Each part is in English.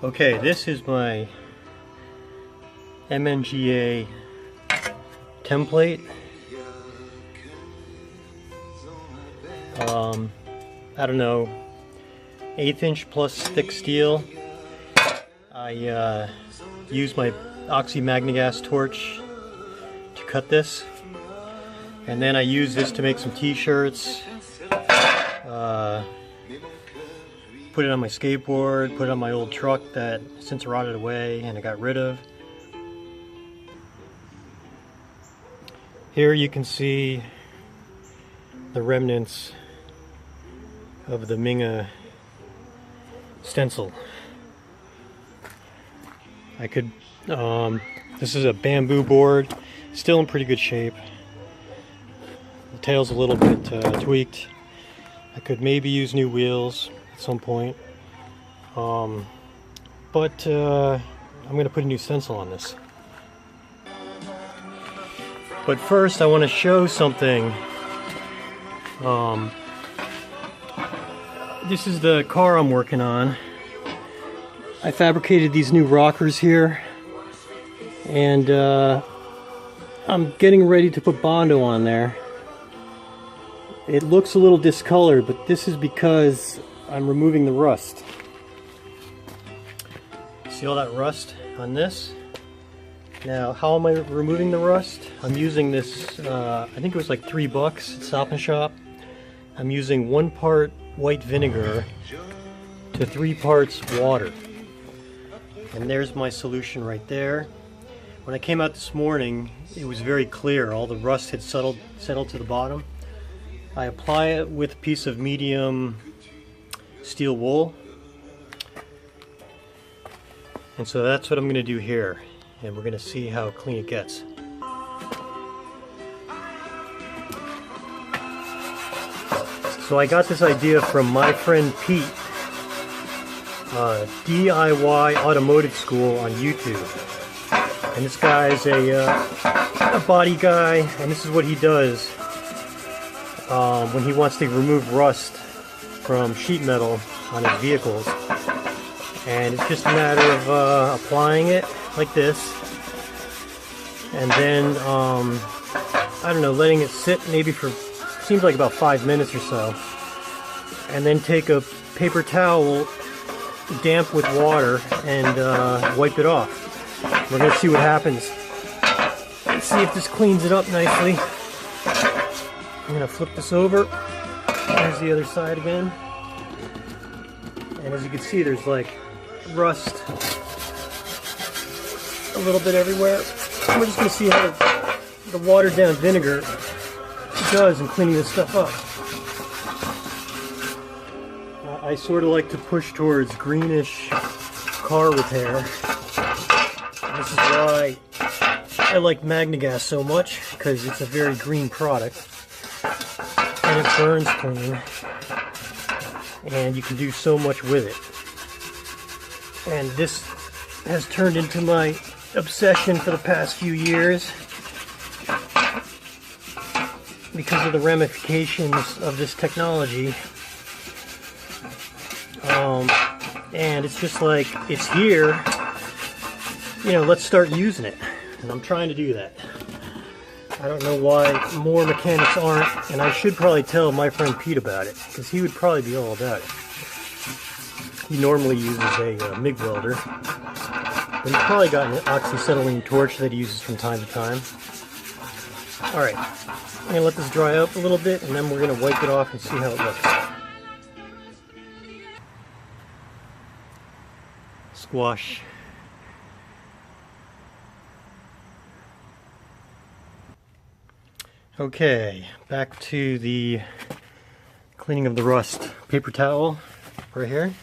Okay, this is my MNGA template. I don't know, 1/8 inch plus thick steel. I use my oxy MNGA torch to cut this, and then I use this to make some t-shirts. Put it on my skateboard, put it on my old truck that since rotted away and I got rid of. Here you can see the remnants of the MNGA stencil. I could, this is a bamboo board, still in pretty good shape. The tail's a little bit tweaked. I could maybe use new wheels at some point, but I'm going to put a new stencil on this. But first I want to show something. This is the car I'm working on. I fabricated these new rockers here, and I'm getting ready to put Bondo on there. It looks a little discolored, but this is because I'm removing the rust. See all that rust on this? Now, how am I removing the rust? I'm using this, I think it was like $3 at Stop & Shop. I'm using 1 part white vinegar to 3 parts water. And there's my solution right there. When I came out this morning, it was very clear. All the rust had settled to the bottom. I apply it with a piece of medium steel wool. And so that's what I'm going to do here. And we're going to see how clean it gets. So I got this idea from my friend Pete, DIY Automotive School on YouTube. And this guy's a body guy, and this is what he does when he wants to remove rust from sheet metal on his vehicles. And it's just a matter of applying it like this, and then I don't know, letting it sit maybe for, seems like about 5 minutes or so, and then take a paper towel damp with water and wipe it off. We're going to see what happens. Let's see if this cleans it up nicely. I'm going to flip this over. There's the other side again. And as you can see, there's like rust a little bit everywhere. We're just going to see how the watered down vinegar does in cleaning this stuff up. I sort of like to push towards greenish car repair. This is why I like MNGA so much, because it's a very green product and it burns clean, and you can do so much with it. And this has turned into my obsession for the past few years because of the ramifications of this technology. And it's just like, it's here, you know, let's start using it. And I'm trying to do that. I don't know why more mechanics aren't, and I should probably tell my friend Pete about it, because he would probably be all about it. He normally uses a MIG welder, but he's probably got an oxyacetylene torch that he uses from time to time. Alright, I'm going to let this dry up a little bit, and then we're going to wipe it off and see how it looks. Squash. Okay, back to the cleaning of the rust. Paper towel right here.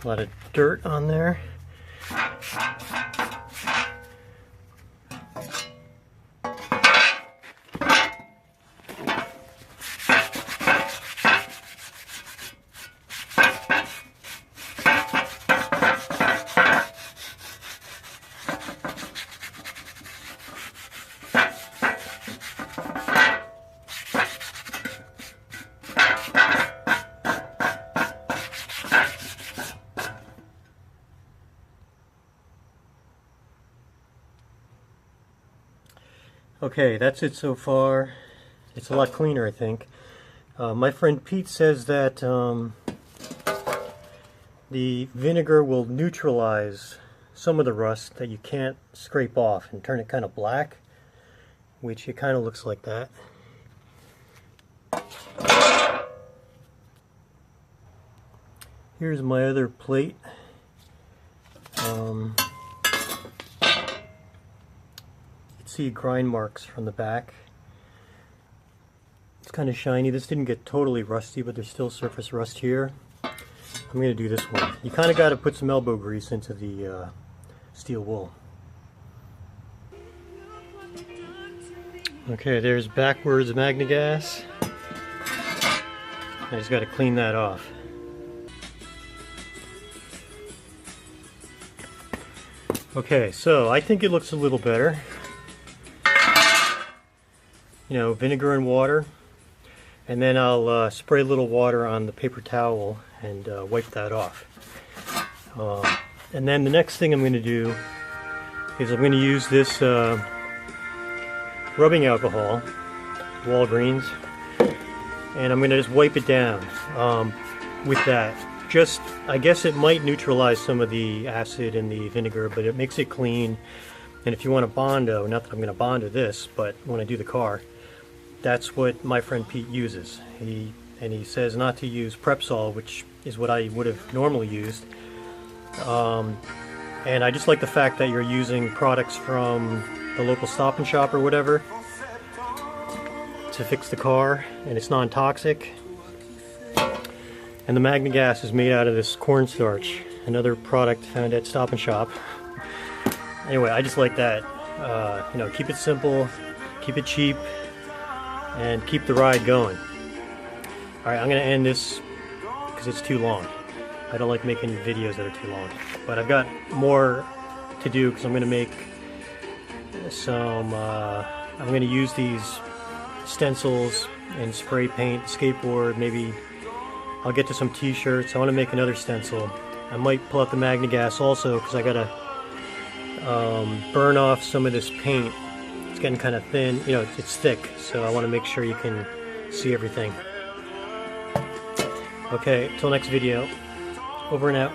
A lot of dirt on there. Okay, that's it so far. It's a lot cleaner, I think. My friend Pete says that the vinegar will neutralize some of the rust that you can't scrape off and turn it kind of black, which it kind of looks like that. Here's my other plate. You can see grind marks from the back. It's kind of shiny. This didn't get totally rusty, but there's still surface rust here. I'm going to do this one. You kind of got to put some elbow grease into the steel wool. Okay, there's backwards MNGA gas. I just got to clean that off. Okay, so I think it looks a little better. You know, vinegar and water. And then I'll spray a little water on the paper towel and wipe that off. And then the next thing I'm going to do is I'm going to use this rubbing alcohol, Walgreens, and I'm going to just wipe it down with that. Just, I guess it might neutralize some of the acid in the vinegar, but it makes it clean. And if you want a Bondo, not that I'm going to Bondo this, but when I do the car, that's what my friend Pete uses. He says not to use Prepsol, which is what I would have normally used. And I just like the fact that you're using products from the local Stop and Shop or whatever to fix the car, and it's non-toxic. And the MNGA gas is made out of this cornstarch, another product found at Stop and Shop. Anyway, I just like that. You know, keep it simple, keep it cheap, and keep the ride going. Alright, I'm going to end this because it's too long. I don't like making videos that are too long. But I've got more to do because I'm going to make some, I'm going to use these stencils and spray paint, skateboard, maybe I'll get to some t-shirts. I want to make another stencil. I might pull out the MNGA gas also because I got to burn off some of this paint. It's getting kind of thin, you know, it's thick, so I want to make sure you can see everything. Okay, till next video. Over and out.